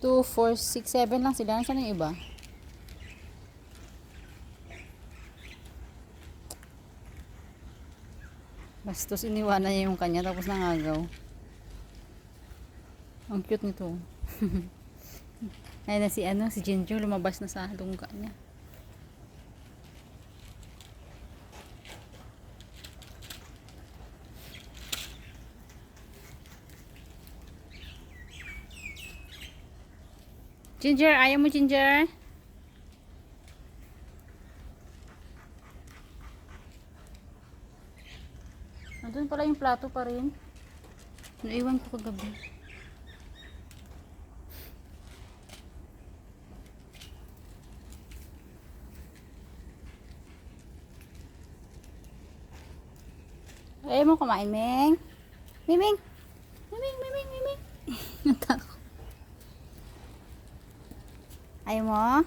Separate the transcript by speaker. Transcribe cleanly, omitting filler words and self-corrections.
Speaker 1: 2, 4, 6, 7 lang sila. Nasaan yung iba? Bastos, iniwanan niya yung kanya tapos nangagaw. Ang cute nito. Ayun na si Ginger lumabas na sa lungga niya. Ginger, ayaw mo Ginger? Nandun pala yung plato pa rin. Naiwan ko kagabi. Ayaw mo kumain, Ming? Miming! Miming, Miming, Miming! Natakot. Ayaw mo?